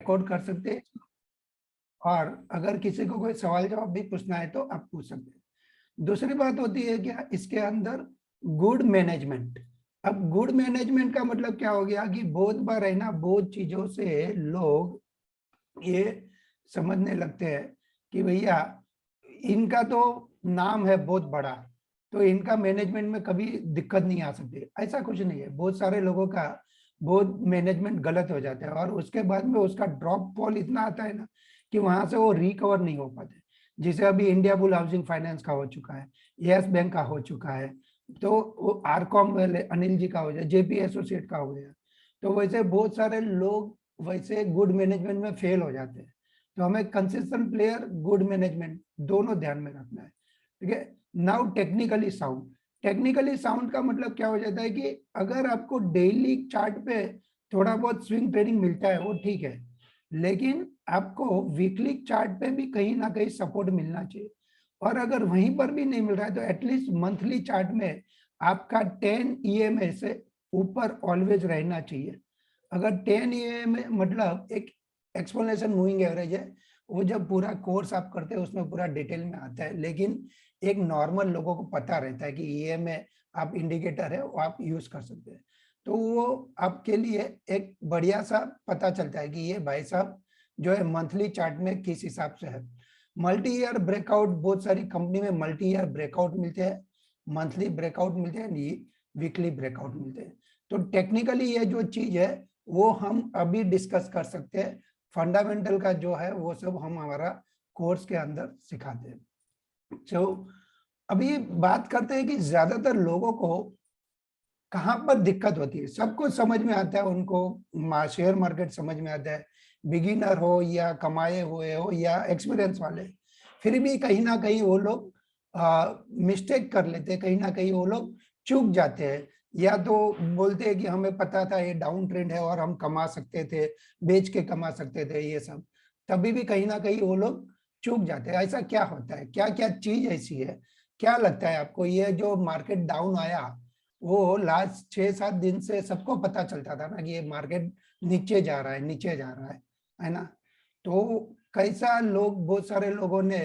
Record कर सकते हैं, और अगर किसी को कोई सवाल जवाब भी पूछना है तो आप पूछ सकते हैं। दूसरी बात होती है क्या इसके अंदर गुड मैनेजमेंट। अब गुड मैनेजमेंट का मतलब क्या हो गया कि बहुत बार है ना, बहुत चीजों से लोग ये समझने लगते हैं कि भैया इनका तो नाम है बहुत बड़ा, तो इनका मैनेजमेंट में कभी दिक्कत नहीं आ सकती। ऐसा कुछ नहीं है, बहुत सारे लोगों का बहुत मैनेजमेंट गलत हो जाता है और उसके बाद में उसका ड्रॉप फॉल इतना आता है ना कि वहां से वो रिकवर नहीं हो पाते। जैसे अभी इंडिया बुल हाउसिंग फाइनेंस का हो चुका है, यस बैंक का हो चुका है, तो वो आरकॉम वाले अनिल जी का हो जाए, जेपी एसोसिएट का हो गया। तो वैसे बहुत सारे लोग वैसे गुड मैनेजमेंट में फेल हो जाते हैं। तो हमें कंसिस्टेंट प्लेयर, गुड मैनेजमेंट दोनों ध्यान में रखना है। ठीक है। Now technically sound. Technically sound का मतलब क्या हो जाता है कि अगर आपको डेली चार्ट पे थोड़ा बहुत स्विंग ट्रेडिंग मिलता है वो ठीक है, लेकिन आपको वीकली चार्ट पे भी कहीं ना कहीं सपोर्ट मिलना चाहिए। और अगर वहीं पर भी नहीं मिल रहा है तो एटलीस्ट मंथली चार्ट में आपका 10 EMA से ऊपर ऑलवेज रहना चाहिए। अगर 10 EMA मतलब एक एक्सप्लेनेशन मूविंग एवरेज है, वो जब पूरा कोर्स आप करते हैं उसमें पूरा डिटेल में आता है, लेकिन एक नॉर्मल लोगों को पता रहता है कि EMA आप इंडिकेटर है वो आप यूज कर सकते हैं। तो वो आपके लिए एक बढ़िया सा पता चलता है कि ये भाई साहब जो है मंथली चार्ट में किस हिसाब से है। मल्टी ईयर ब्रेकआउट, बहुत सारी कंपनी में मल्टी ईयर ब्रेकआउट मिलते हैं, मंथली ब्रेकआउट मिलते हैं, वीकली ब्रेकआउट मिलते हैं। तो टेक्निकली ये जो चीज है वो हम अभी डिस्कस कर सकते हैं। फंडामेंटल का जो है वो सब हम हमारा कोर्स के अंदर सिखाते हैं। तो अभी बात करते हैं कि ज्यादातर लोगों को कहाँ पर दिक्कत होती है। सबको समझ में आता है, उनको शेयर मार्केट समझ में आता है, बिगिनर हो या कमाए हुए हो या एक्सपीरियंस वाले, फिर भी कहीं ना कहीं वो लोग मिस्टेक कर लेते हैं, कहीं ना कहीं वो लोग चूक जाते हैं। या तो बोलते हैं कि हमें पता था ये डाउन ट्रेंड है और हम कमा सकते थे, बेच के कमा सकते थे ये सब, तभी भी कहीं ना कहीं वो लोग चूक जाते हैं। ऐसा क्या होता है, क्या क्या चीज ऐसी है, क्या लगता है आपको? ये जो मार्केट डाउन आया वो लास्ट 6-7 दिन से सबको पता चलता था ना कि ये मार्केट नीचे जा रहा है, नीचे जा रहा है ना। तो कैसा लोग, बहुत सारे लोगों ने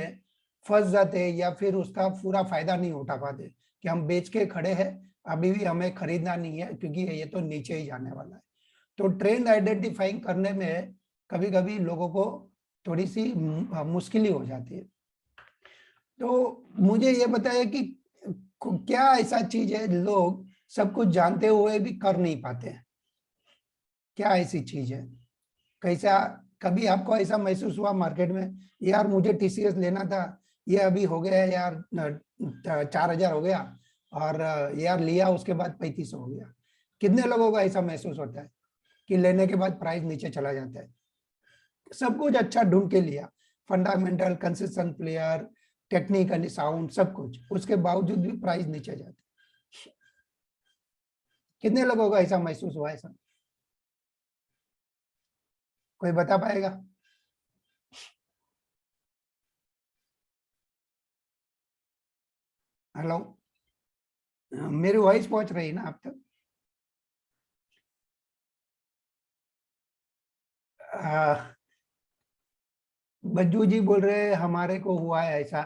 फंस जाते या फिर उसका पूरा फायदा नहीं उठा पाते कि हम बेच के खड़े हैं, अभी भी हमें खरीदना नहीं है क्योंकि ये तो नीचे ही जाने वाला है। तो ट्रेंड आइडेंटिफाइंग करने में कभी कभी लोगों को थोड़ी सी मुश्किल ही हो जाती है। तो मुझे ये बताया कि क्या ऐसा चीज है लोग सब कुछ जानते हुए भी कर नहीं पाते हैं? क्या ऐसी चीज है? कैसा कभी आपको ऐसा महसूस हुआ मार्केट में, यार मुझे TCS लेना था, ये अभी हो गया यार 4,000 हो गया, और यार लिया उसके बाद 3500 हो गया? कितने लोगों को ऐसा महसूस होता है कि लेने के बाद प्राइस नीचे चला जाता है? सब कुछ अच्छा ढूंढ के लिया, fundamental, consistent player, technically sound, सब कुछ, उसके बावजूद भी प्राइस नीचे जाता है। कितने लोगों को ऐसा महसूस हुआ? ऐसा कोई बता पाएगा? हेलो, मेरी वॉइस पहुंच रही है ना आप तक? बज्जू जी बोल रहे हमारे को हुआ है ऐसा।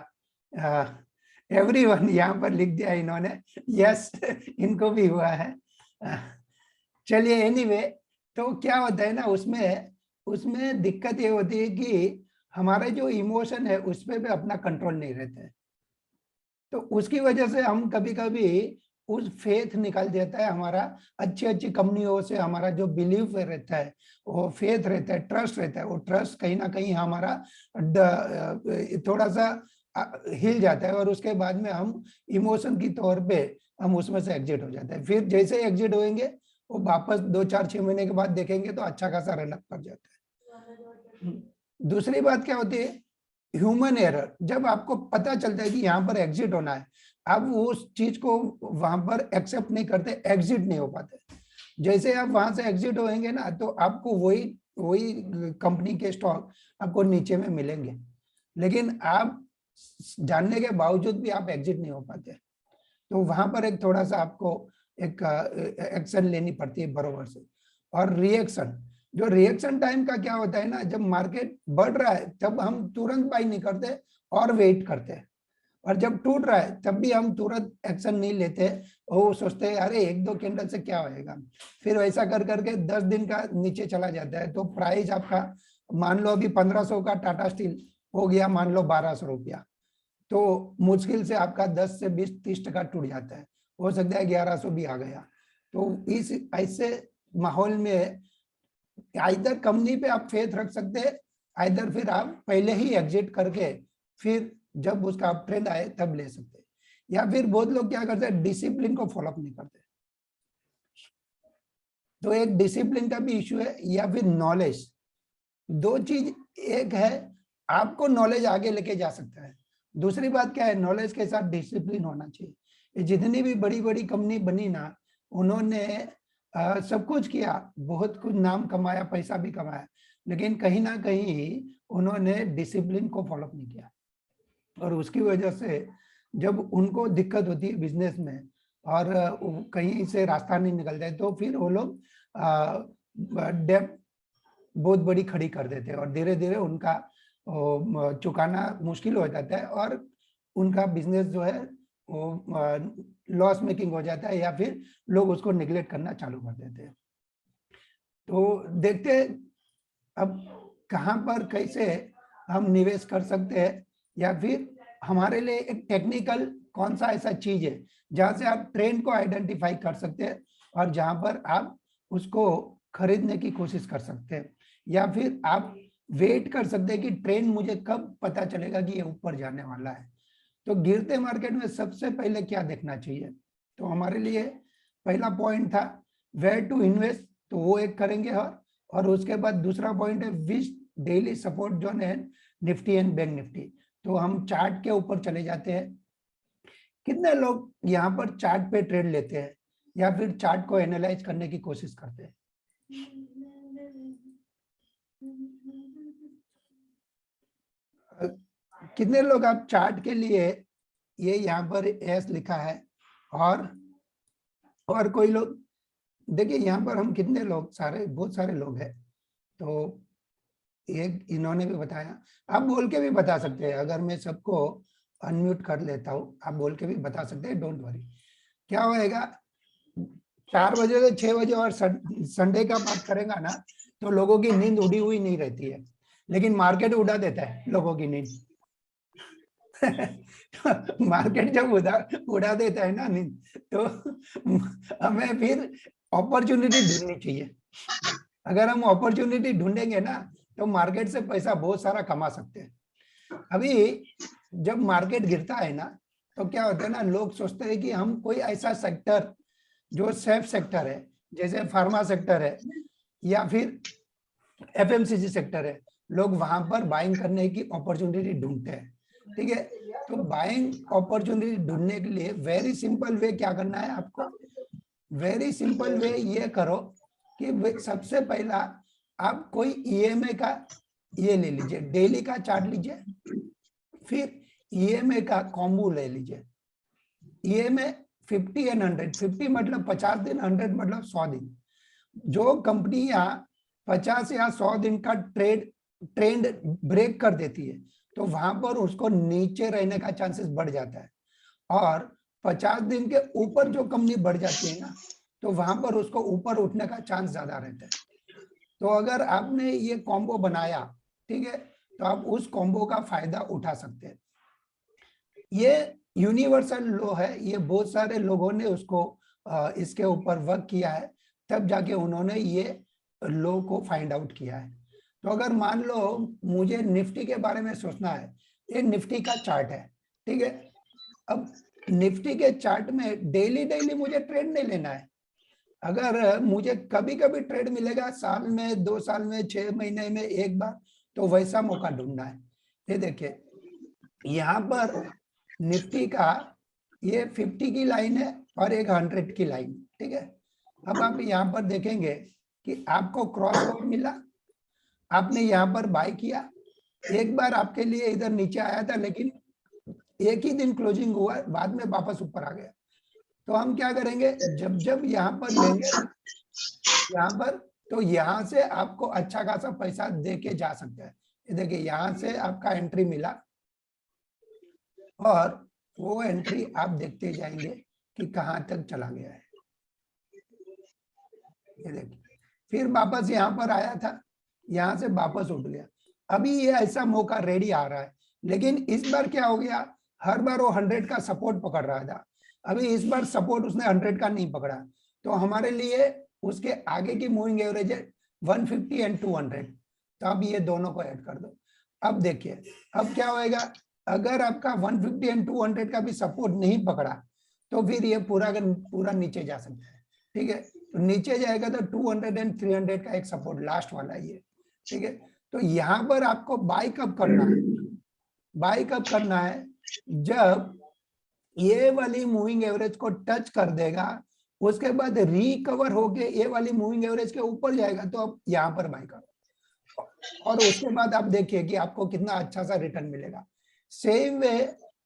एवरीवन यहाँ पर लिख दिया इन्होंने, यस इनको भी हुआ है। चलिए एनीवे, तो क्या होता है ना, उसमें उसमें दिक्कत ये होती है कि हमारे जो इमोशन है उस पर भी अपना कंट्रोल नहीं रहता है। तो उसकी वजह से हम कभी कभी उस फेथ निकल देता है हमारा, अच्छी अच्छी कंपनियों से हमारा जो बिलीव रहता है, वो फेथ रहता है, ट्रस्ट रहता है, वो ट्रस्ट कहीं ना कहीं हमारा थोड़ा सा हिल जाता है, और उसके बाद में हम इमोशन की तौर पे हम उसमें से एग्जिट हो जाते हैं। फिर जैसे ही एग्जिट होंगे वो वापस 2-4-6 महीने के बाद देखेंगे तो अच्छा खासा रन अप कर जाता है। दूसरी बात क्या होती है, ह्यूमन एरर। जब आपको पता चलता है कि यहाँ पर एग्जिट होना है, आप उस चीज को वहां पर एक्सेप्ट नहीं करते, एग्जिट नहीं हो पाते। जैसे आप वहां से एग्जिट होंगे ना तो आपको वही वही कंपनी के स्टॉक आपको नीचे में मिलेंगे, लेकिन आप जानने के बावजूद भी आप एग्जिट नहीं हो पाते। तो वहां पर एक थोड़ा सा आपको एक एक्शन लेनी पड़ती है बरोबर से। और रिएक्शन, जो रिएक्शन टाइम का क्या होता है ना, जब मार्केट बढ़ रहा है तब हम तुरंत बाई नहीं करते और वेट करते हैं, और जब टूट रहा है तब भी हम तुरंत एक्शन नहीं लेते और वो सोचते हैं अरे एक दो कैंडल से क्या होएगा, फिर वैसा कर करके 10 दिन का नीचे चला जाता है, तो प्राइस आपका मान लो अभी 1500 का टाटा स्टील हो गया, मान लो 1200 रुपया, तो मुश्किल से आपका 10 से 20-30% टूट जाता है, हो सकता है 1100 भी आ गया। तो इस ऐसे माहौल में आइदर कंपनी पे आप फेथ रख सकते हैं, आइदर फिर आप पहले ही एग्जिट करके फिर जब उसका अप ट्रेंड आए तब ले सकते हैं, या फिर बहुत लोग क्या करते हैं डिसिप्लिन को फॉलो अप नहीं करते, तो एक डिसिप्लिन का भी इश्यू है, या फिर नॉलेज। दो चीज, एक है आपको नॉलेज आगे लेके जा सकता है, दूसरी बात क्या है, नॉलेज के साथ डिसिप्लिन होना चाहिए। ये जितनी भी बड़ी बड़ी कंपनी बनी ना, उन्होंने सब कुछ किया, बहुत कुछ नाम कमाया, पैसा भी कमाया, लेकिन कहीं ना कहीं उन्होंने डिसिप्लिन को फॉलो नहीं किया, और उसकी वजह से जब उनको दिक्कत होती है बिजनेस में और कहीं से रास्ता नहीं निकल जाए, तो फिर वो लोग डेब्ट बहुत बड़ी खड़ी कर देते हैं और धीरे धीरे उनका चुकाना मुश्किल हो जाता है और उनका बिजनेस जो है वो लॉस मेकिंग हो जाता है, या फिर लोग उसको निगलेक्ट करना चालू कर देते हैं। तो देखते हैं अब कहाँ पर कैसे हम निवेश कर सकते हैं, या फिर हमारे लिए एक टेक्निकल कौन सा ऐसा चीज है जहां से आप ट्रेंड को आइडेंटिफाई कर सकते हैं और जहां पर आप उसको खरीदने की कोशिश कर सकते हैं, या फिर आप वेट कर सकते हैं कि ट्रेंड मुझे कब पता चलेगा कि ये ऊपर जाने वाला है। तो गिरते मार्केट में सबसे पहले क्या देखना चाहिए, तो हमारे लिए पहला पॉइंट था वेयर टू इन्वेस्ट, तो वो एक करेंगे, और उसके बाद दूसरा पॉइंट है विच डेली सपोर्ट जोन है निफ्टी एंड बैंक निफ्टी, तो हम चार्ट के ऊपर चले जाते हैं। कितने लोग यहाँ पर चार्ट पे ट्रेड लेते हैं या फिर चार्ट को एनालाइज करने की कोशिश करते हैं? कितने लोग आप चार्ट के लिए ये यहाँ पर एस लिखा है, और कोई लोग, देखिए यहाँ पर हम कितने लोग, सारे बहुत सारे लोग हैं, तो एक इन्होंने भी बताया, आप बोल के भी बता सकते हैं, अगर मैं सबको अनम्यूट कर लेता हूँ आप बोल के भी बता सकते हैं, डोंट वरी। क्या होएगा 4 बजे से 6 बजे और संडे का बात करेगा ना, तो लोगों की नींद उड़ी हुई नहीं रहती है, लेकिन मार्केट उड़ा देता है लोगों की नींद। मार्केट जब उड़ा देता है ना नींद, तो हमें फिर अपॉर्चुनिटी ढूंढनी चाहिए। अगर हम अपॉर्चुनिटी ढूंढेंगे ना, तो मार्केट से पैसा बहुत सारा कमा सकते हैं। अभी जब मार्केट गिरता है ना, तो क्या होता है ना, लोग सोचते हैं कि हम कोई ऐसा सेक्टर जो सेफ सेक्टर है, जैसे फार्मा सेक्टर है या फिर एफएमसीजी सेक्टर है, लोग वहां पर बाइंग करने की अपॉर्चुनिटी ढूंढते हैं, ठीक है। तो बाइंग अपॉर्चुनिटी ढूंढने के लिए वेरी सिंपल वे क्या करना है आपको, वेरी सिंपल वे ये करो कि सबसे पहला आप कोई ईएमए का ये ले लीजिए, डेली का चार्ट लीजिए, फिर ईएमए का कॉम्बो ले लीजिए। ईएमए 50 एंड 100, 50 मतलब 50 दिन, 100 मतलब 100 दिन। जो कंपनियां 50 या 100 दिन का ट्रेंड ब्रेक कर देती है, तो वहां पर उसको नीचे रहने का चांसेस बढ़ जाता है, और 50 दिन के ऊपर जो कंपनी बढ़ जाती है ना, तो वहां पर उसको यूपर उठने का चांस ज्यादा रहता है। तो अगर आपने ये कॉम्बो बनाया, ठीक है, तो आप उस कॉम्बो का फायदा उठा सकते हैं। ये यूनिवर्सल लॉ है, ये बहुत सारे लोगों ने उसको इसके ऊपर वर्क किया है, तब जाके उन्होंने ये लॉ को फाइंड आउट किया है। तो अगर मान लो मुझे निफ्टी के बारे में सोचना है, ये निफ्टी का चार्ट है, ठीक है। अब निफ्टी के चार्ट में डेली मुझे ट्रेड नहीं लेना है, अगर मुझे कभी कभी ट्रेड मिलेगा, साल में, 2 साल में, 6 महीने में एक बार, तो वैसा मौका ढूंढना है। ये देखिए यहाँ पर निफ्टी का ये 50 की लाइन है और एक 100 की लाइन, ठीक है। अब आप यहाँ पर देखेंगे कि आपको क्रॉस ओवर मिला, आपने यहाँ पर बाय किया, एक बार आपके लिए इधर नीचे आया था, लेकिन एक ही दिन क्लोजिंग हुआ, बाद में वापस ऊपर आ गया। तो हम क्या करेंगे, जब जब यहाँ पर लेंगे यहाँ पर, तो यहाँ से आपको अच्छा खासा पैसा दे के जा सकता है। ये देखिए यहाँ से आपका एंट्री मिला और वो एंट्री आप देखते जाएंगे कि कहाँ तक चला गया है। ये देखिए फिर वापस यहाँ पर आया था, यहाँ से वापस उठ गया। अभी ये ऐसा मौका रेडी आ रहा है, लेकिन इस बार क्या हो गया, हर बार वो 100 का सपोर्ट पकड़ रहा था, अभी इस बार सपोर्ट उसने 100 का नहीं पकड़ा। तो हमारे लिए उसके आगे की मूविंग एवरेज है 150 एंड 200। तो अब ये दोनों को ऐड कर दो। अब देखिए अब क्या होएगा, अगर आपका 150 एंड 200 का भी सपोर्ट नहीं पकड़ा तो फिर ये पूरा पूरा नीचे जा सकता है। ठीक है, तो नीचे जाएगा तो 200 एंड 300 का एक सपोर्ट लास्ट वाला ये। ठीक है, तो यहाँ पर आपको बाय कब करना है, बाय कब करना है, जब ये वाली मूविंग एवरेज को टच कर देगा, उसके बाद रिकवर होके ये वाली मूविंग एवरेज के ऊपर जाएगा तो आप यहाँ पर बाय करो, और उसके बाद आप देखिए कि आपको कितना अच्छा सा रिटर्न मिलेगा। सेम वे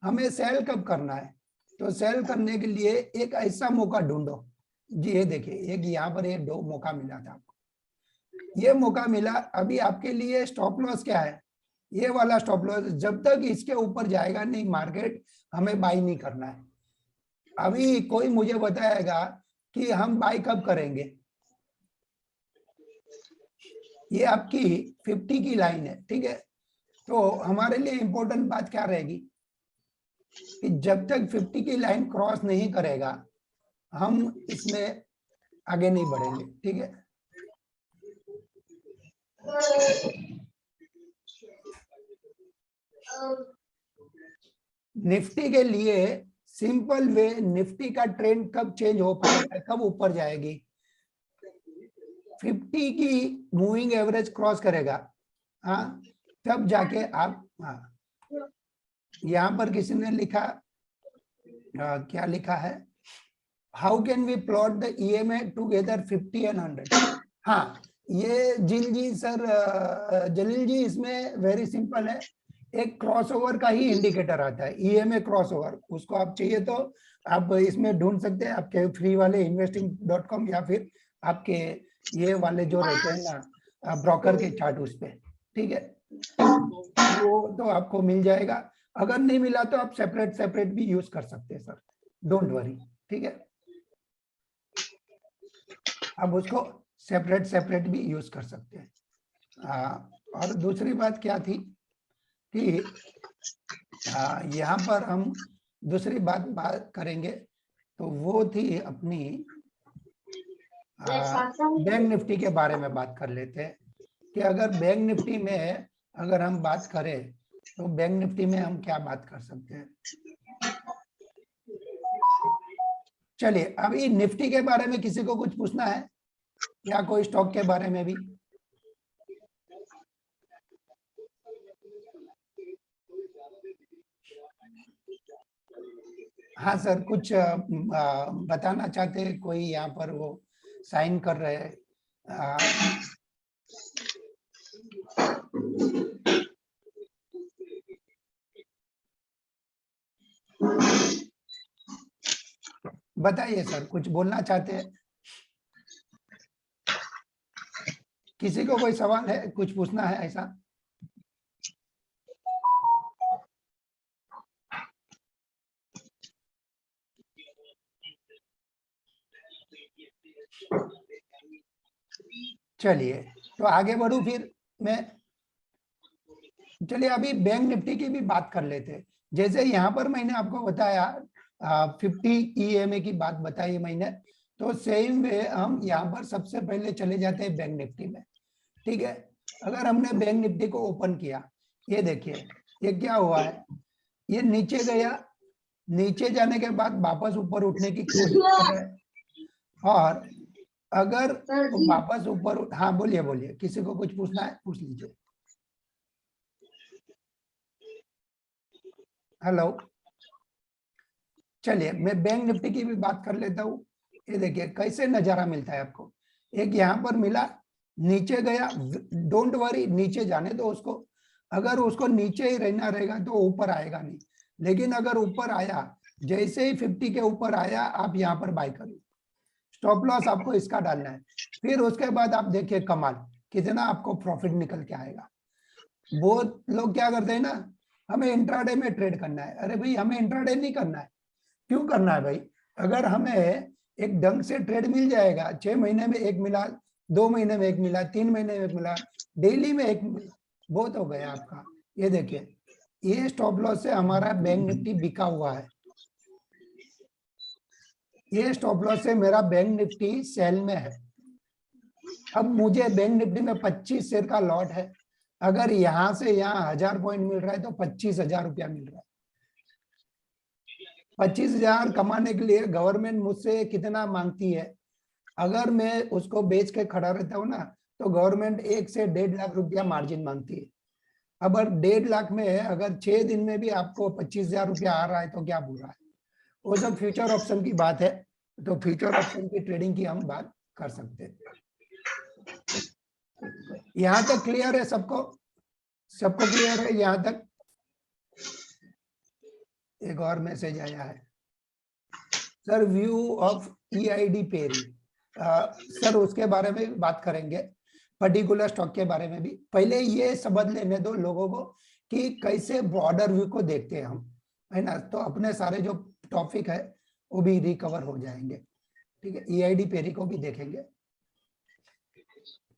हमें सेल कब करना है, तो सेल करने के लिए एक ऐसा मौका ढूंढो। जी ये देखिए एक यहाँ पर ये दो मौका मिला था आपको, ये मौका मिला। अभी आपके लिए स्टॉप लॉस क्या है, ये वाला स्टॉप लॉस, जब तक इसके ऊपर जाएगा नहीं मार्केट, हमें बाई नहीं करना है। अभी कोई मुझे बताएगा कि हम बाई कब करेंगे, ये आपकी 50 की लाइन है। ठीक है, तो हमारे लिए इंपॉर्टेंट बात क्या रहेगी कि जब तक 50 की लाइन क्रॉस नहीं करेगा हम इसमें आगे नहीं बढ़ेंगे। ठीक है, निफ्टी के लिए सिंपल वे, निफ्टी का ट्रेंड कब चेंज हो पाएगा, कब ऊपर जाएगी, 50 की मूविंग एवरेज क्रॉस करेगा, हाँ तब जाके आप, हाँ यहाँ पर किसी ने लिखा, क्या लिखा है, how can we plot the EMA together 50 and 100। हाँ ये जलील जी इसमें वेरी सिंपल है, एक क्रॉसओवर का ही इंडिकेटर आता है EMA क्रॉसओवर, उसको आप चाहिए तो आप इसमें ढूंढ सकते हैं आपके फ्री वाले investing.com या फिर आपके ये वाले जो रहते हैं ना ब्रोकर के चार्ट उस पे। ठीक है, वो तो आपको मिल जाएगा, अगर नहीं मिला तो आप सेपरेट भी यूज कर सकते हैं सर, डोंट वरी। ठीक है, आप उसको सेपरेट भी यूज कर सकते हैं। और दूसरी बात क्या थी कि यहाँ पर हम दूसरी बात करेंगे, तो वो थी अपनी बैंक निफ्टी के बारे में बात कर लेते हैं कि अगर बैंक निफ्टी में अगर हम बात करें तो बैंक निफ्टी में हम क्या बात कर सकते हैं। चलिए अभी निफ्टी के बारे में किसी को कुछ पूछना है या कोई स्टॉक के बारे में भी, हाँ सर कुछ बताना चाहते हैं कोई, यहाँ पर वो साइन कर रहे हैं। बताइए सर कुछ बोलना चाहते हैं, किसी को कोई सवाल है, कुछ पूछना है ऐसा। चलिए तो आगे बढ़ूं फिर मैं, चलिए अभी बैंक निफ्टी की भी बात कर लेते हैं। जैसे यहाँ पर मैंने आपको बताया 50 EMA की बात बताई मैंने, तो सेम वे हम यहाँ पर सबसे पहले चले जाते हैं बैंक निफ्टी में। ठीक है, अगर हमने बैंक निफ्टी को ओपन किया, ये देखिए ये क्या हुआ है, ये नीचे गया, नीचे जाने के बाद वापस ऊपर उठने की कोशिश कर रहा है, और अगर वापस ऊपर, हाँ बोलिए बोलिए, किसी को कुछ पूछना है पूछ लीजिए। हेलो, चलिए मैं बैंक निफ्टी की भी बात कर लेता हूँ। ये देखिए कैसे नजारा मिलता है आपको, एक यहाँ पर मिला, नीचे गया, डोंट वरी नीचे जाने दो उसको, अगर उसको नीचे ही रहना रहेगा तो ऊपर आएगा नहीं, लेकिन अगर ऊपर आया, जैसे ही 50 के ऊपर आया आप यहाँ पर बाय करिए, स्टॉप लॉस आपको इसका डालना है। फिर उसके बाद आप देखिए कमाल, कितना आपको प्रॉफिट निकल के आएगा। बहुत लोग क्या करते हैं ना, हमें इंट्राडे में ट्रेड करना है। अरे भाई हमें इंट्राडे नहीं करना है। क्यों करना है भाई? अगर हमें एक ढंग से ट्रेड मिल जाएगा, 6 महीने में एक मिला, 2 महीने में एक मिला, 3 महीने में एक मिला, डेली में एक मिला, बहुत हो गया आपका। ये देखिए, ये स्टॉप लॉस से हमारा बैंक निफ्टी बिका हुआ है। ये स्टॉप लॉस से मेरा बैंक निफ्टी सेल में है। अब मुझे बैंक निफ्टी में 25 शेयर का लॉट है। अगर यहां से यहाँ 1000 पॉइंट मिल रहा है तो 25,000 रुपया मिल रहा है। 25,000 कमाने के लिए गवर्नमेंट मुझसे कितना मांगती है? अगर मैं उसको बेच के खड़ा रहता हूँ ना, तो गवर्नमेंट 1 से 1.5 लाख रुपया मार्जिन मांगती है। अब 1.5 लाख में अगर 6 दिन में भी आपको 25,000 रुपया आ रहा है तो क्या बुरा है? वो सब फ्यूचर ऑप्शन की बात है, तो फ्यूचर ऑप्शन की ट्रेडिंग की हम बात कर सकते हैं। यहां तक क्लियर है सबको? सबको क्लियर है यहां तक? एक और मैसेज आया है, sir view of EID Parry. Sir उसके बारे में भी बात करेंगे, पर्टिकुलर स्टॉक के बारे में भी। पहले ये समझ लेने दो लोगों को कि कैसे ब्रॉडर व्यू को देखते हैं हम, है ना? तो अपने सारे जो टॉपिक है वो भी रिकवर हो जाएंगे। ठीक है, EID पेरी को भी देखेंगे।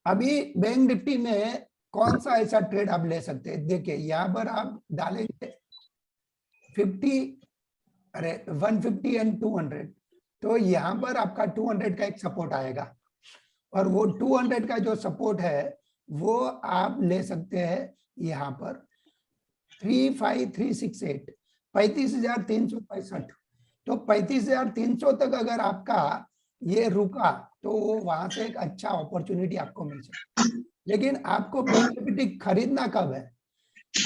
अभी बैंक निफ्टी में कौन सा ऐसा ट्रेड आप ले सकते हैं? देखिए यहाँ पर आप डालेंगे 150 एंड 200, तो यहाँ पर आपका 200 का एक सपोर्ट आएगा, और वो 200 का जो सपोर्ट है वो आप ले सकते हैं यहाँ पर 35,368, 35,365। तो 35,300 तक अगर आपका ये रुका तो वो वहां से एक अच्छा अपॉर्चुनिटी आपको मिल सकता है। लेकिन आपको बैंक निफ्टी खरीदना कब है?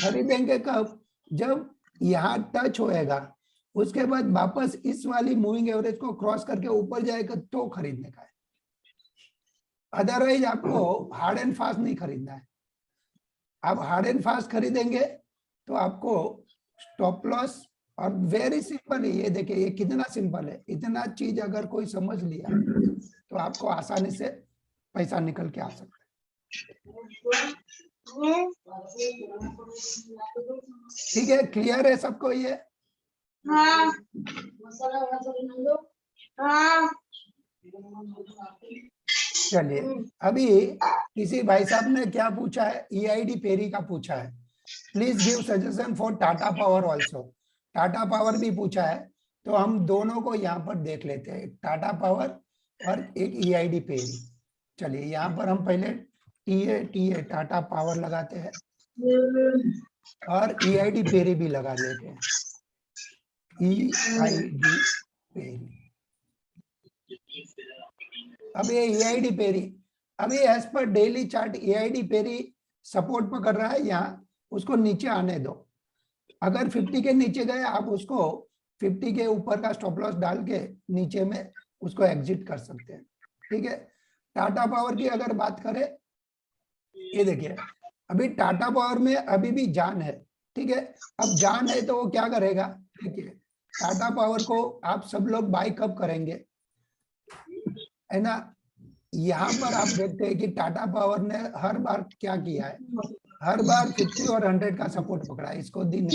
खरीदेंगे कब? जब यहाँ टच होएगा, उसके बाद वापस इस वाली मूविंग एवरेज को क्रॉस करके ऊपर जाएगा तो खरीदने का है। अदरवाइज आपको हार्ड एंड फास्ट नहीं खरीदना है। आप हार्ड एंड फास्ट खरीदेंगे तो आपको स्टॉप लॉस, और वेरी सिंपल है ये, देखिए ये कितना सिंपल है। इतना चीज अगर कोई समझ लिया तो आपको आसानी से पैसा निकल के आ सकता है। ठीक है, क्लियर है सबको ये? हाँ। हाँ। चलिए, अभी किसी भाई साहब ने क्या पूछा है, EID पेरी का पूछा है, please give suggestion for Tata power also. Tata power भी पूछा है, तो हम दोनों को यहाँ पर देख लेते हैं, टाटा पावर और एक EID पेरी। चलिए यहाँ पर हम पहले TA टाटा पावर लगाते हैं और EID पेरी भी लगा लेते हैं। EID पेरी, अब ये EID पेरी, अभी एज पर daily chart EID Parry support पर कर रहा है यहाँ, उसको नीचे आने दो। अगर 50 के नीचे गए आप उसको 50 के ऊपर का स्टॉप लॉस डाल के नीचे में उसको एग्जिट कर सकते हैं। ठीक है, टाटा पावर की अगर बात करें, ये देखिए अभी टाटा पावर में अभी भी जान है। ठीक है, अब जान है तो वो क्या करेगा? देखिए टाटा पावर को आप सब लोग बाय कब करेंगे, है ना? यहाँ पर आप देखते हैं कि टाटा पावर ने हर बार क्या किया है, हर बार 50 और 100 का सपोर्ट पकड़ा है। इसको दिन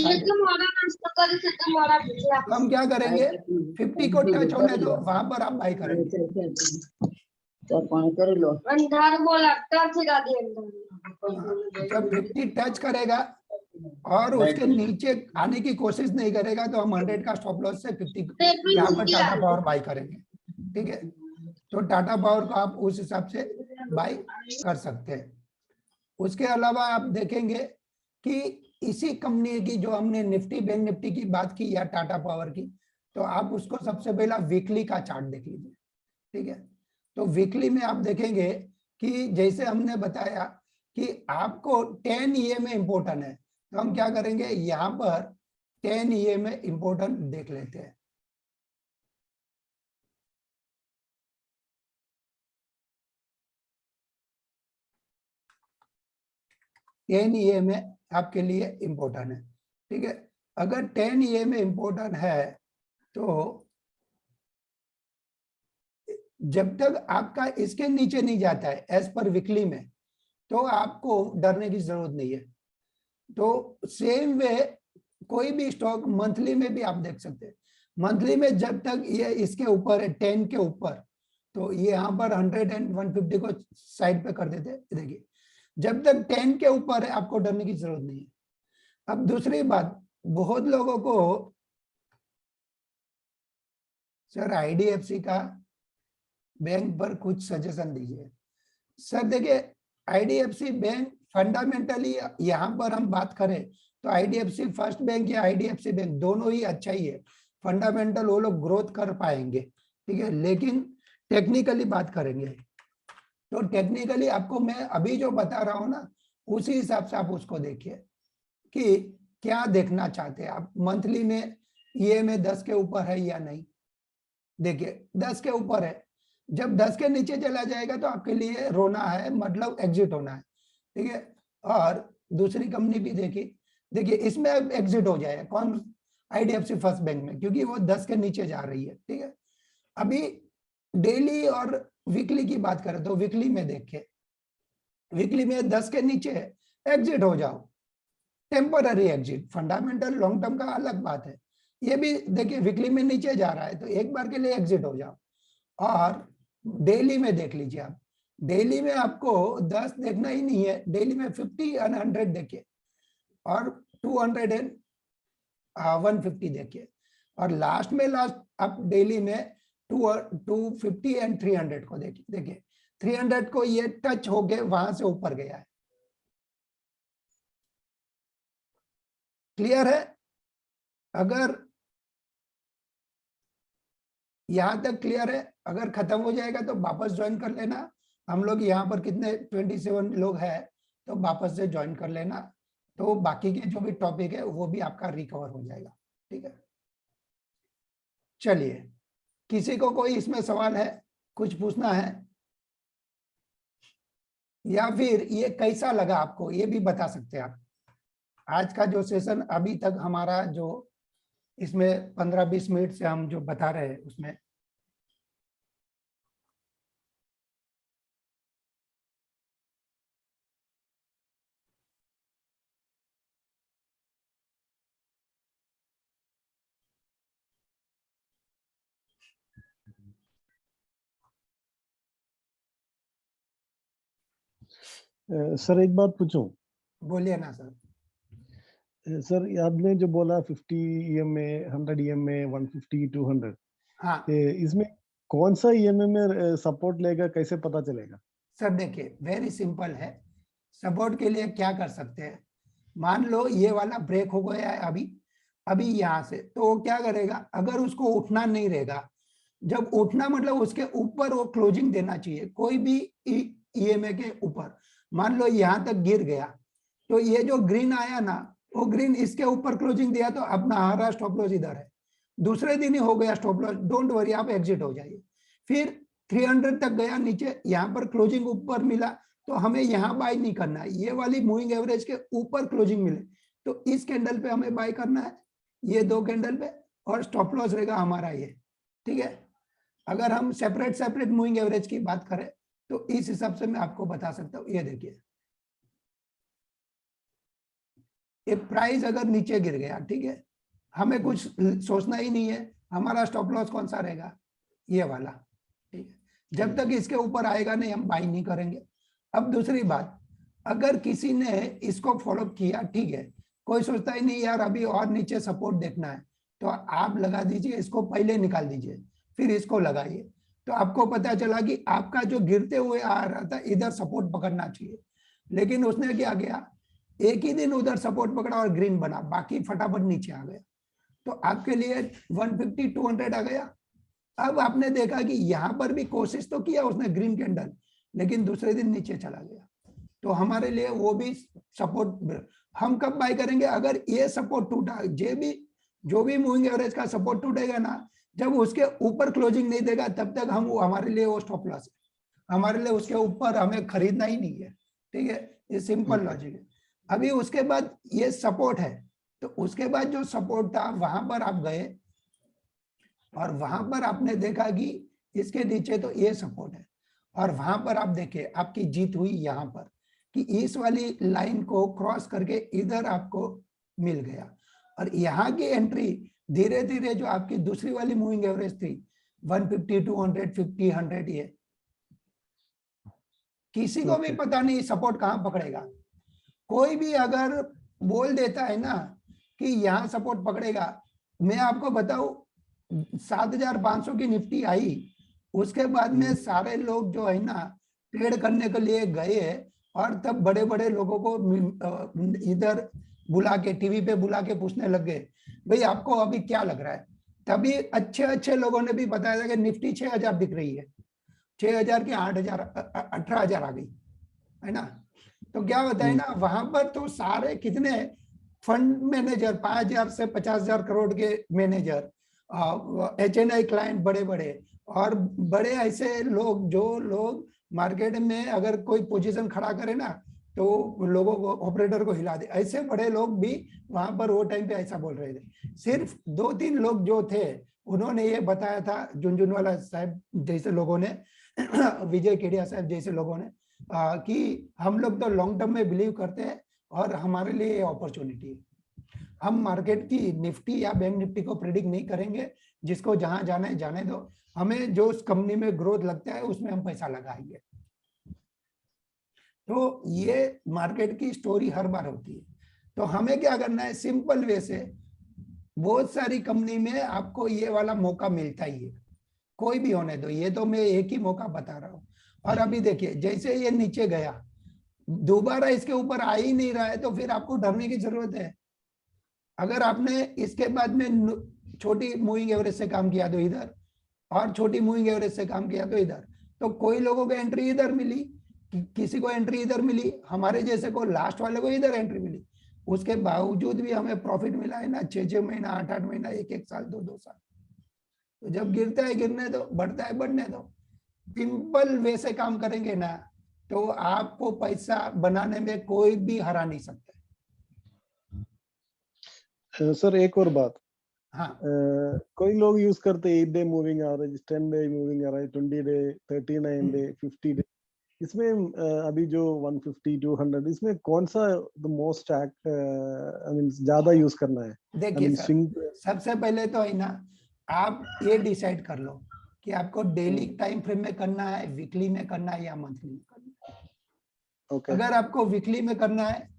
हम क्या करेंगे, 50 को टच होने दो, वहां पर आप बाय करेंगे। जब 50 टच करेगा और उसके नीचे आने की कोशिश नहीं करेगा तो हम 100 का स्टॉप लॉस से 50 यहाँ पर टाटा पावर बाय करेंगे। ठीक है, तो टाटा पावर को आप उस हिसाब से बाय कर सकते हैं। उसके अलावा आप देखेंगे कि इसी कंपनी की जो हमने निफ्टी बैंक निफ्टी की बात की या टाटा पावर की, तो आप उसको सबसे पहला वीकली का चार्ट देख लीजिए। ठीक है, तो वीकली में आप देखेंगे कि जैसे हमने बताया कि आपको 10 EMA इम्पोर्टेंट है, तो हम क्या करेंगे, यहाँ पर 10 EMA इम्पोर्टेंट देख लेते हैं। EMA आपके लिए इम्पोर्टेंट है। ठीक है, अगर 10 EMA इम्पोर्टेंट है तो जब तक आपका इसके नीचे नहीं जाता है एज पर वीकली में, तो आपको डरने की जरूरत नहीं है। तो सेम वे कोई भी स्टॉक मंथली में भी आप देख सकते हैं। मंथली में जब तक ये इसके ऊपर है 10 के ऊपर, तो ये यहाँ पर 100 एंड 150 को साइड पे कर देते हैं। देखिए जब तक 10 के ऊपर है आपको डरने की जरूरत नहीं है। अब दूसरी बात, बहुत लोगों को सर आईडीएफसी का बैंक पर कुछ सजेशन दीजिए। सर देखिए आईडीएफसी बैंक फंडामेंटली यहाँ पर हम बात करें तो आईडीएफसी फर्स्ट बैंक या आईडीएफसी बैंक दोनों ही अच्छा ही है, फंडामेंटल वो लोग ग्रोथ कर पाएंगे, ठीक है। लेकिन टेक्निकली बात करेंगे तो टेक्निकली आपको मैं अभी जो बता रहा हूं ना, उसी हिसाब से आप उसको देखिए कि क्या देखना चाहते हैं आप। मंथली में ये में 10 के ऊपर है या नहीं। देखिए 10 के ऊपर है, जब 10 के नीचे चला जाएगा तो आपके लिए रोना है, मतलब एग्जिट होना है, ठीक है। और दूसरी कंपनी भी देखिए, देखिए इसमें अब एग्जिट हो जाएगा कौन, आईडीएफसी फर्स्ट बैंक में, क्योंकि वो 10 के नीचे जा रही है, ठीक है। अभी डेली और वीकली की बात करें तो वीकली में देखिए, वीकली में 10 के नीचे एग्जिट हो जाओ, temporary exit, fundamental long term का अलग बात है। ये भी देखिए वीकली में नीचे जा रहा है तो एक बार के लिए एग्जिट हो जाओ। और डेली में देख लीजिए आप, डेली में आपको 10 देखना ही नहीं है, डेली में 50 एंड 100 देखिए, और 200 एंड 150 देखिए, और लास्ट में लास्ट आप डेली में 250 एंड 300 को देखिए। देखिए 300 को ये टच हो गए, वहां से ऊपर गया है। क्लियर है? अगर यहां तक क्लियर है, अगर खत्म हो जाएगा तो वापस ज्वाइन कर लेना। हम लोग यहाँ पर कितने 27 लोग हैं, तो वापस से ज्वाइन कर लेना, तो बाकी के जो भी टॉपिक है वो भी आपका रिकवर हो जाएगा, ठीक है। चलिए, किसी को कोई इसमें सवाल है, कुछ पूछना है, या फिर ये कैसा लगा आपको ये भी बता सकते हैं आप। आज का जो सेशन अभी तक हमारा जो इसमें 15-20 मिनट से हम जो बता रहे हैं उसमें सर एक बात पूछूं? बोलिए ना सर। सर आपने जो बोला 50 EMA, 100 EMA, 150, 200, हाँ इसमें कौन सा EMA में सपोर्ट लेगा, कैसे पता चलेगा? सर देखिए वेरी सिंपल है, सपोर्ट के लिए क्या कर सकते हैं, मान लो ये वाला ब्रेक हो गया है अभी अभी यहाँ से, तो वो क्या करेगा, अगर उसको उठना नहीं रहेगा, जब उठना मतलब उसके ऊपर वो क्लोजिंग देना चाहिए, कोई भी ईएमए के ऊपर। मान लो यहाँ तक गिर गया, तो ये जो ग्रीन आया ना, वो ग्रीन इसके ऊपर क्लोजिंग दिया तो अपना हमारा स्टॉप लॉस इधर है, दूसरे दिन ही हो गया स्टॉप लॉस, डोंट वरी आप एग्जिट हो जाइए। फिर 300 तक गया नीचे, यहाँ पर क्लोजिंग ऊपर मिला, तो हमें यहाँ बाय नहीं करना है, ये वाली मूविंग एवरेज के ऊपर क्लोजिंग मिले तो इस कैंडल पे हमें बाय करना है, ये 2 कैंडल पे, और स्टॉप लॉस रहेगा हमारा ये, ठीक है। अगर हम सेपरेट सेपरेट मूविंग एवरेज की बात करें तो इस हिसाब से मैं आपको बता सकता हूं। ये देखिए ये प्राइस अगर नीचे गिर गया, ठीक है, हमें कुछ सोचना ही नहीं है, हमारा स्टॉप लॉस कौन सा रहेगा, ये वाला, ठीक है। जब तक इसके ऊपर आएगा नहीं हम बाई नहीं करेंगे। अब दूसरी बात, अगर किसी ने इसको फॉलो किया, ठीक है, कोई सोचता ही नहीं यार अभी और नीचे सपोर्ट देखना है, तो आप लगा दीजिए, इसको पहले निकाल दीजिए, फिर इसको लगाइए, तो आपको पता चला कि आपका जो गिरते हुए आ रहा था इधर सपोर्ट पकड़ना चाहिए, लेकिन उसने क्या किया, एक ही दिन उधर सपोर्ट पकड़ा और ग्रीन बना, बाकी फटाफट नीचे आ गया, तो आपके लिए 150 200 आ गया। अब आपने देखा कि यहां पर भी कोशिश तो किया उसने ग्रीन कैंडल, लेकिन दूसरे दिन नीचे चला गया, तो हमारे लिए वो भी सपोर्ट। हम कब बाय करेंगे, अगर ये सपोर्ट टूटा, जो भी मूविंग एवरेज का सपोर्ट टूटेगा ना, जब उसके ऊपर क्लोजिंग नहीं देगा तब तक हम हमारे लिए वो स्टॉप लॉस है, हमारे लिए उसके ऊपर हमें खरीदना ही नहीं है, ठीक है। ये सिंपल लॉजिक है। अभी उसके बाद ये सपोर्ट है, तो उसके बाद जो सपोर्ट था वहां पर आप गए और वहां पर आपने देखा कि इसके नीचे तो ये सपोर्ट है, और वहां पर आप देखिए आपकी जीत हुई यहाँ पर कि इस वाली लाइन को क्रॉस करके इधर आपको मिल गया, और यहाँ की एंट्री धीरे धीरे जो आपकी दूसरी वाली मूविंग एवरेज थी 150, 200, 50, 100, ये किसी को भी पता नहीं सपोर्ट कहां पकड़ेगा। कोई भी अगर बोल देता है ना कि यहाँ सपोर्ट पकड़ेगा, मैं आपको बताऊं 7,500 की निफ्टी आई, उसके बाद में सारे लोग जो है ना ट्रेड करने के लिए गए, और तब बड़े बड़े लोगों को इधर बुला के टीवी पे बुला के पूछने लग गए भाई आपको अभी क्या लग रहा है। तभी अच्छे अच्छे लोगों ने भी बताया कि निफ्टी 6,000 दिख रही है, 6,000 की 8,000 18,000 आ गई है ना। तो क्या होता है ना वहां पर तो सारे कितने फंड मैनेजर 5,000 से 50,000 करोड़ के मैनेजर, HNI क्लाइंट बड़े बड़े, और बड़े ऐसे लोग जो लोग मार्केट में अगर कोई पोजीशन खड़ा करे ना तो लोगों को ऑपरेटर को हिला दे, ऐसे बड़े लोग भी वहां पर वो टाइम पे ऐसा बोल रहे थे। सिर्फ 2-3 लोग जो थे उन्होंने ये बताया था, झुनझुनवाला साहब जैसे लोगों ने विजय केडिया साहब जैसे लोगों ने कि हम लोग तो लॉन्ग टर्म में बिलीव करते हैं और हमारे लिए ये अपॉर्चुनिटी है। हम मार्केट की निफ्टी या बैंक निफ्टी को प्रेडिक्ट नहीं करेंगे, जिसको जहां जाना है जाने दो, हमें जो उस कंपनी में ग्रोथ लगता है उसमें हम पैसा लगाएंगे। तो ये मार्केट की स्टोरी हर बार होती है। तो हमें क्या करना है, सिंपल वे से बहुत सारी कंपनी में आपको ये वाला मौका मिलता ही है, कोई भी होने दो, ये तो मैं एक ही मौका बता रहा हूँ। और अभी देखिए जैसे ये नीचे गया, दोबारा इसके ऊपर आ ही नहीं रहा है, तो फिर आपको डरने की जरूरत है। अगर आपने इसके बाद में छोटी मूविंग एवरेज से काम किया तो इधर, और छोटी मूविंग एवरेज से काम किया तो इधर, तो कोई लोगों को एंट्री इधर मिली, किसी को एंट्री इधर मिली, हमारे जैसे को लास्ट वाले को इधर एंट्री मिली, उसके बावजूद भी हमें प्रॉफिट मिला है ना 6-6 महीना, 8-8 महीना, 1-1 साल, 2-2 साल। तो जब गिरता है गिरने दो, बढ़ता है बढ़ने दो। सिंपल वे से काम करेंगे ना तो आपको पैसा बनाने में कोई भी हरा नहीं सकता। सर एक और बात, हाँ, कोई लोग यूज करते हैं 8 day moving average, 10 day moving average, 20 day, 39 day, 50 day, इसमें अभी जो 150, 200, इसमें कौन सा द मोस्ट आई मीन ज्यादा यूज करना है? देखिए सर, सबसे पहले तो है ना आप ये डिसाइड कर लो कि आपको डेली टाइम फ्रेम में करना है, वीकली में करना है, या मंथली में करना है। Okay. अगर आपको वीकली में करना है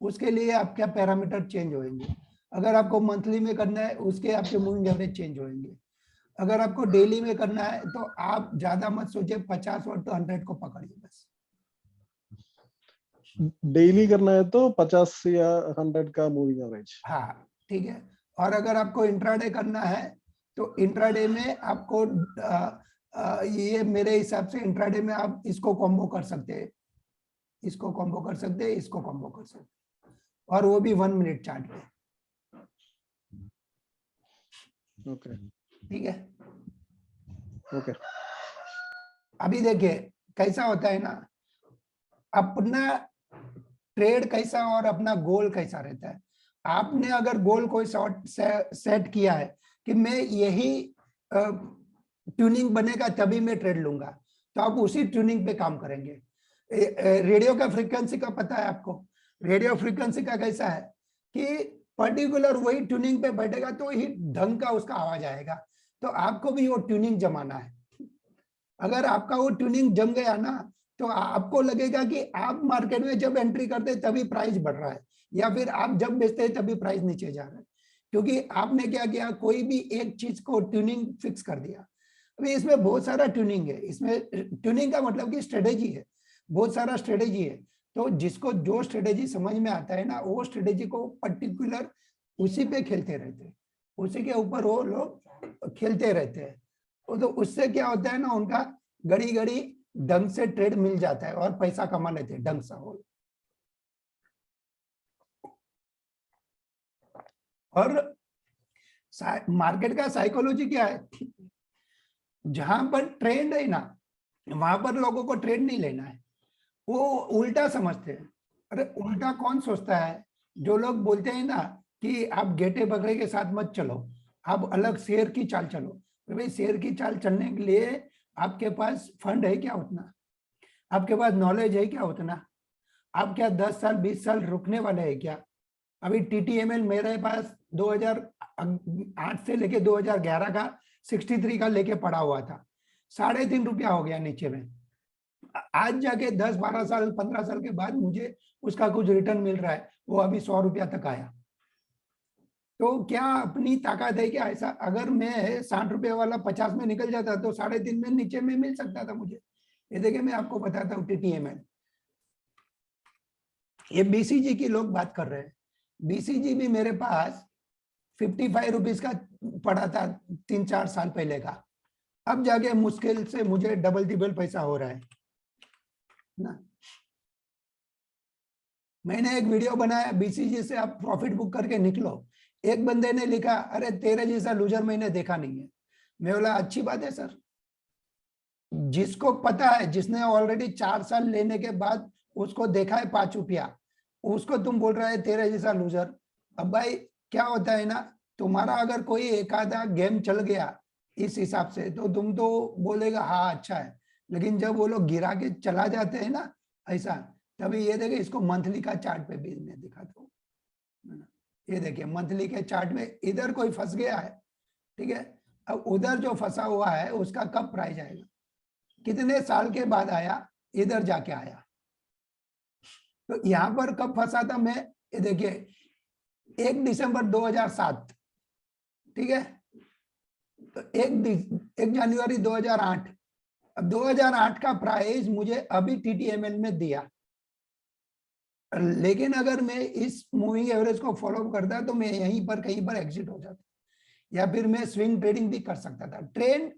उसके लिए आपके पैरामीटर चेंज होंगे, अगर आपको मंथली में करना है उसके आपके मूविंग एवरेज चेंज होंगे। अगर आपको डेली में करना है तो आप ज्यादा मत सोचिए, 50 और 100 को पकड़िए बस। डेली करना है तो 50 या 100 का मूविंग एवरेज। हाँ ठीक है। और अगर आपको इंट्राडे करना है तो इंट्राडे में आपको ये मेरे हिसाब से इंट्राडे में आप इसको कॉम्बो कर सकते हैं, इसको कॉम्बो कर सकते हैं, इसको कॉम्बो कर सकते हैं, और वो भी 1 मिनट चार्ट पे। ओके ठीक है। ओके। अभी देखिए कैसा होता है ना, अपना ट्रेड कैसा और अपना गोल कैसा रहता है। आपने अगर गोल कोई सेट किया है कि मैं यही ट्यूनिंग बनेगा तभी मैं ट्रेड लूंगा, तो आप उसी ट्यूनिंग पे काम करेंगे। रेडियो का फ्रीक्वेंसी का पता है आपको, रेडियो फ्रीक्वेंसी का कैसा है कि पर्टिकुलर वही ट्यूनिंग पे बैठेगा तो ही ढंग का उसका आवाज आएगा। तो आपको भी वो ट्यूनिंग जमाना है। अगर आपका वो ट्यूनिंग जम गया ना तो आपको लगेगा कि आप मार्केट में जब एंट्री करते हैं तभी प्राइस बढ़ रहा है, या फिर आप जब बेचते हैं तभी प्राइस नीचे जा रहा है, क्योंकि आपने क्या किया, कोई भी एक चीज को ट्यूनिंग फिक्स कर दिया। अभी इसमें बहुत सारा ट्यूनिंग है, इसमें ट्यूनिंग का मतलब कि स्ट्रेटेजी है, बहुत सारा स्ट्रेटेजी है। तो जिसको जो स्ट्रेटेजी समझ में आता है ना वो स्ट्रेटेजी को पर्टिकुलर उसी पे खेलते रहते हैं, उसी के ऊपर वो लोग खेलते रहते हैं। तो उससे क्या होता है ना, उनका घड़ी घड़ी ढंग से ट्रेड मिल जाता है और पैसा कमा लेते हैं ढंग से। और मार्केट का साइकोलॉजी क्या है, जहां पर ट्रेंड है ना वहां पर लोगों को ट्रेड नहीं लेना है, वो उल्टा समझते हैं। अरे उल्टा कौन सोचता है, जो लोग बोलते हैं ना कि आप गेटे बकरे के साथ मत चलो, आप अलग शेर की चाल चलो। तो भाई शेर की चाल चलने के लिए आपके पास फंड है क्या उतना, आपके पास नॉलेज है क्या उतना, आप क्या 10 साल 20 साल रुकने वाले हैं क्या। अभी टीटीएमएल मेरे पास 2008 से लेके 2011 का 63 का लेके पड़ा हुआ था, 3.5 रुपया हो गया नीचे में। आज जाके 10-12 साल 15 साल के बाद मुझे उसका कुछ रिटर्न मिल रहा है, वो अभी 100 रुपया तक आया। तो क्या अपनी ताकत है क्या ऐसा, अगर मैं 60 रुपये वाला 50 में निकल जाता तो 3.5 में नीचे में मिल सकता था मुझे। ये देखिए मैं आपको बताता हूँ टीटीएमएल, ये बीसीजी की लोग बात कर रहे हैं। बीसीजी भी मेरे पास 55 रुपीज का पड़ा था 3-4 साल पहले का, अब जाके मुश्किल से मुझे डबल टिबल पैसा हो रहा है ना। मैंने एक वीडियो बनाया बीसीजी से आप प्रॉफिट बुक करके निकलो, एक बंदे ने लिखा अरे तेरे जैसा लूजर मैंने देखा नहीं है। मैं बोला अच्छी बात है सर, जिसको पता है, जिसने ऑलरेडी 4 साल लेने के बाद उसको देखा है 5 रुपया, उसको तुम बोल रहा है तेरे जैसा लूजर। अब भाई क्या होता है ना, तुम्हारा अगर कोई एक आधा गेम चल गया इस हिसाब से तो तुम तो बोलेगा हाँ अच्छा है, लेकिन जब वो लोग गिरा के चला जाते हैं ना ऐसा, तभी ये देखिए इसको मंथली का चार्ट पे भी मैं दिखाता हूँ। ये देखिए मंथली के चार्ट में इधर कोई फंस गया है, ठीक है। अब उधर जो फंसा हुआ है उसका कब प्राइस आएगा, कितने साल के बाद आया, इधर जाके आया। तो यहां पर कब फंसा था मैं, ये देखिए 1 दिसंबर 2007, ठीक है। तो 1 जनवरी 2008, अब 2008 का प्राइस मुझे अभी टीटीएमएल में दिया, लेकिन अगर मैं इस मूविंग एवरेज को फॉलो करता तो मैं यहीं पर कहीं पर एग्जिट हो जाता, या फिर मैं स्विंग ट्रेडिंग भी कर सकता था। ट्रेंड